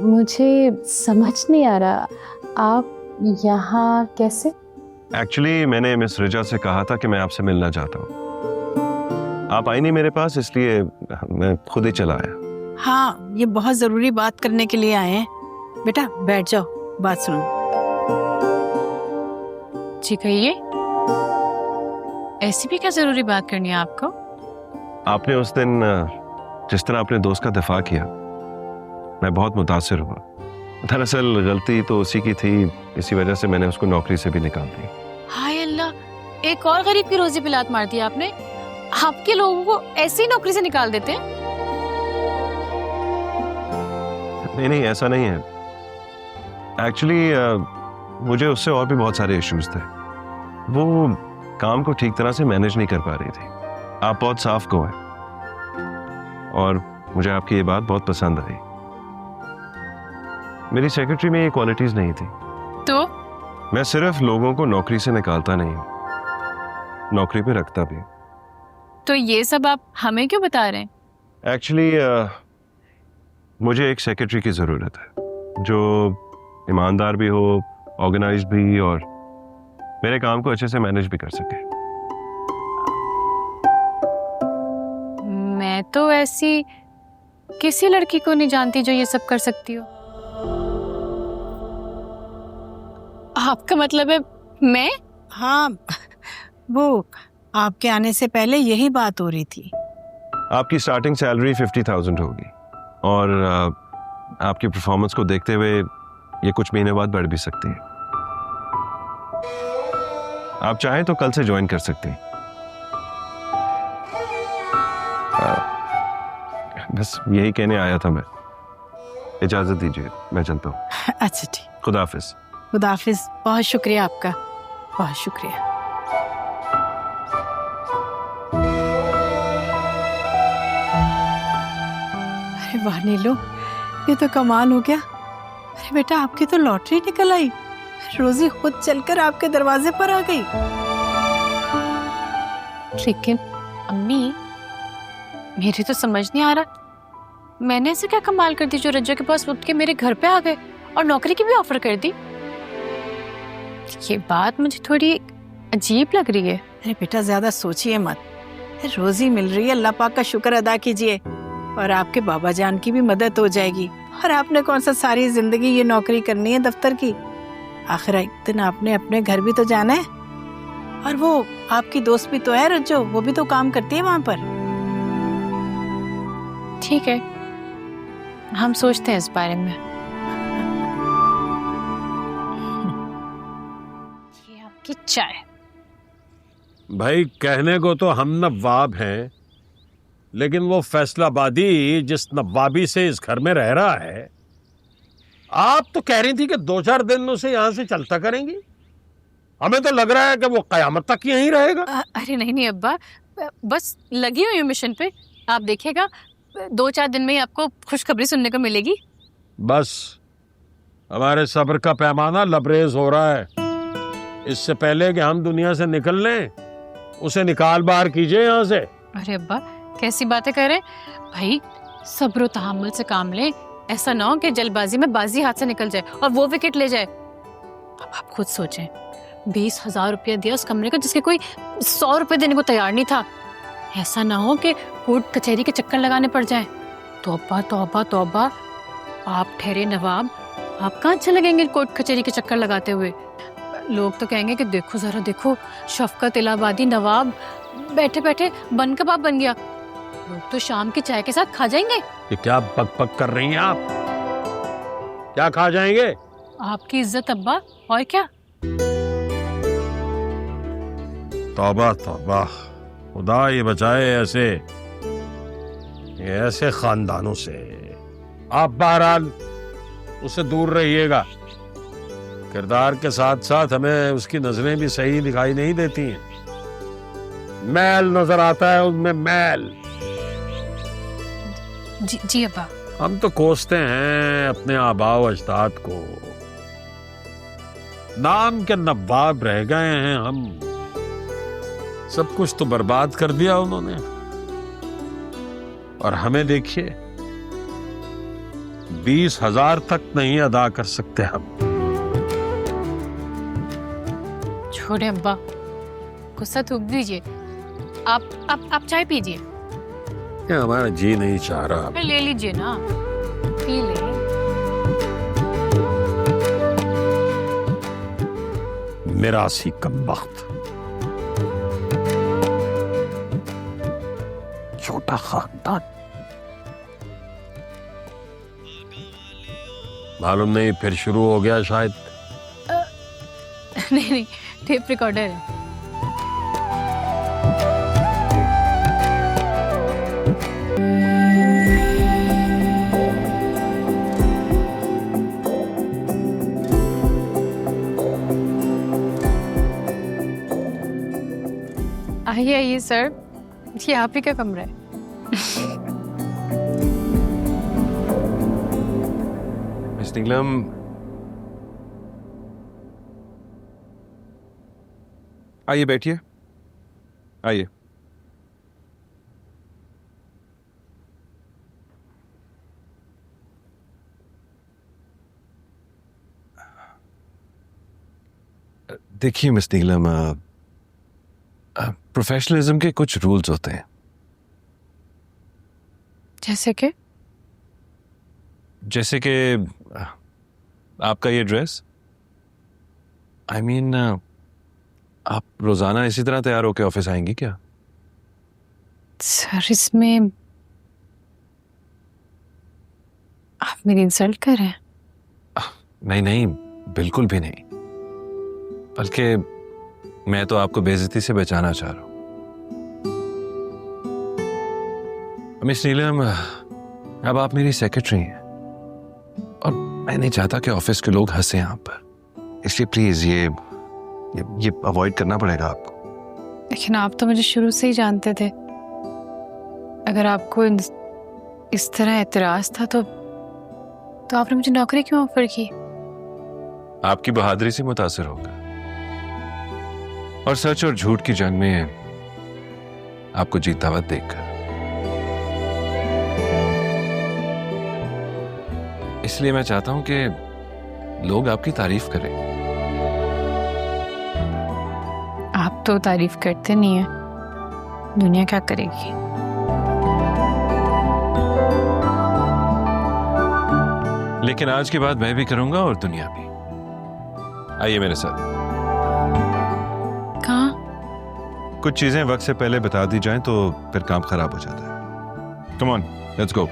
मुझे समझ नहीं आ रहा, आप यहाँ कैसे? एक्चुअली मैंने मिस रिजा से कहा था कि मैं आपसे मिलना चाहता हूँ। आप आई नहीं मेरे पास, इसलिए मैं खुद ही चला आया। हाँ, ये बहुत जरूरी बात करने के लिए आए हैं। बेटा बैठ जाओ, बात सुनो। जी कहिए, ऐसी भी क्या जरूरी बात करनी है आपको? आपने उस दिन जिस तरह अपने दोस्त का दिफा किया, मैं बहुत मुतासिर हुआ। दरअसल गलती तो उसी की थी, इसी वजह से मैंने उसको नौकरी से भी निकाल दी। हाय अल्लाह, एक और गरीब की रोजी पे लात मार दी आपने। आपके लोगों को ऐसे ही नौकरी से निकाल देते हैं? नहीं, ऐसा नहीं है। एक्चुअली मुझे उससे और भी बहुत सारे इश्यूज थे। वो काम को ठीक तरह से मैनेज नहीं कर पा रही थी। आप बहुत साफ गो हैं और मुझे आपकी ये बात बहुत पसंद आई। मेरी सेक्रेटरी में ये क्वालिटीज नहीं थी। तो मैं सिर्फ लोगों को नौकरी से निकालता नहीं हूँ, नौकरी पे रखता भी। तो ये सब आप हमें क्यों बता रहे हैं? एक्चुअली मुझे एक सेक्रेटरी की जरूरत है जो ईमानदार भी हो, ऑर्गेनाइज्ड भी, और मेरे काम को अच्छे से मैनेज भी कर सके। मैं तो ऐसी किसी लड़की को नहीं जानती जो ये सब कर सकती हो। आपका मतलब है मैं? हाँ, वो आपके आने से पहले यही बात हो रही थी। आपकी स्टार्टिंग सैलरी 50,000 होगी और आपकी परफॉर्मेंस को देखते हुए ये कुछ महीने बाद बढ़ भी सकती है। आप चाहें तो कल से ज्वाइन कर सकते हैं। बस यही कहने आया था मैं। इजाजत दीजिए, मैं चलता हूँ। अच्छा ठीक, खुदा हाफिज। खुदा हाफिज। बहुत शुक्रिया आपका, बहुत शुक्रिया। अरे वाह नीलू, ये तो कमाल हो गया। अरे बेटा, आपकी तो लॉटरी निकल आई। रोजी खुद चलकर आपके दरवाजे पर आ गई। लेकिन अम्मी, मेरी तो समझ नहीं आ रहा, मैंने ऐसे क्या कमाल कर दी जो रज्जा के पास उठ के मेरे घर पे आ गए और नौकरी की भी ऑफर कर दी? ये बात मुझे थोड़ी अजीब लग रही है। अरे बेटा, ज्यादा सोचिए मत। रोजी मिल रही है, अल्लाह पाक का शुक्र अदा कीजिए और आपके बाबा जान की भी मदद हो जाएगी। और आपने कौन सा सारी जिंदगी ये नौकरी करनी है दफ्तर की? आखिर एक दिन आपने अपने घर भी तो जाना है। और वो आपकी दोस्त भी तो है रज्जो, वो भी तो काम करती है वहाँ पर। ठीक है, हम सोचते हैं इस बारे में। ये आपकी चाय। भाई, कहने को तो हम नवाब हैं, लेकिन वो फैसलाबादी जिस नवाबी से इस घर में रह रहा है, आप तो कह रही थी कि 2-4 दिन में उसे यहाँ से चलता करेंगी। हमें तो लग रहा है कि वो कयामत तक यहीं रहेगा। अरे नहीं अब्बा, बस लगी हुई हूँ मिशन पे। आप देखिएगा 2-4 दिन में ही आपको खुशखबरी सुनने को मिलेगी। बस हमारे सब्र का पैमाना लबरेज हो रहा है। इससे पहले कि हम दुनिया से निकल लें, उसे निकाल बाहर कीजिए यहाँ से। अरे अब्बा, कैसी बातें कर रहे हैं भाई? सब्र तहम्मुल से काम लें। ऐसा ना हो कि जल्दबाजी में बाजी हाथ से निकल जाए और वो विकेट ले जाए। अब आप खुद सोचें, 20,000 रुपया दिया उस कमरे को जिसके कोई 100 रुपए देने को तैयार नहीं था। ऐसा ना हो कि कोर्ट कचहरी के चक्कर लगाने पड़ जाए। तौबा तौबा तौबा, आप ठहरे नवाब, आप कहाँ अच्छे लगेंगे कोर्ट कचहरी के चक्कर लगाते हुए? लोग तो कहेंगे कि देखो जरा देखो, शफकत इलाहाबादी नवाब बैठे बैठे बन कबाब बन गया। लोग तो शाम की चाय के साथ खा जाएंगे। ये क्या पक पक कर रही हैं आप? क्या खा जाएंगे? आपकी इज्जत अब्बा, और क्या। तौबा तौबा, खुदा ये बचाए ऐसे खानदानों से। आप बहरहाल उससे दूर रहिएगा। किरदार के साथ साथ हमें उसकी नजरें भी सही दिखाई नहीं देती हैं। मैल नजर आता है उनमें, मैल। जी अब्बा। हम तो कोसते हैं अपने आबाओ अजदाद को। नाम के नवाब रह गए हैं हम। सब कुछ तो बर्बाद कर दिया उन्होंने। और हमें देखिए, 20,000 तक नहीं अदा कर सकते हम। छोड़े अब्बा, गुस्सा थूक दीजिए। आप चाय पीजिए। ये हमारा जी नहीं चाह रहा। फिर ले लीजिए ना, पी ले। मिरासी कम वक्त, छोटा खानदान, मालूम नहीं फिर शुरू हो गया शायद। नहीं, टेप रिकॉर्डर है। आइए सर, ये आप ही का कमरा है। मिस नीलम, आइए बैठिए, आइए। देखिए मिस नीलम, प्रोफेशनलिज्म के कुछ रूल्स होते हैं। जैसे कि आपका ये ड्रेस, आई मीन आप रोजाना इसी तरह तैयार होकर ऑफिस आएंगी क्या? सर, इसमें आप मेरी इंसल्ट कर रहे हैं। नहीं नहीं, बिल्कुल भी नहीं, बल्कि मैं तो आपको बेइज्जती से बचाना चाह रहा हूं। मिस नीलम, अब आप मेरी सेक्रेटरी हैं और मैं नहीं चाहता कि ऑफिस के लोग हंसें आप पर, इसलिए प्लीज ये अवॉइड करना पड़ेगा आपको। लेकिन आप तो मुझे शुरू से ही जानते थे। अगर आपको इस तरह एतराज था तो आपने मुझे नौकरी क्यों ऑफर की? आपकी बहादुरी से मुतासिर होकर और सच और झूठ की जंग में आपको जीता हुआ देखकर, इसलिए मैं चाहता हूं कि लोग आपकी तारीफ करें। आप तो तारीफ करते नहीं है, दुनिया क्या करेगी? लेकिन आज के बाद मैं भी करूंगा और दुनिया भी। आइए मेरे साथ। कहाँ? कुछ चीजें वक्त से पहले बता दी जाएं तो फिर काम खराब हो जाता है। Come on, let's go.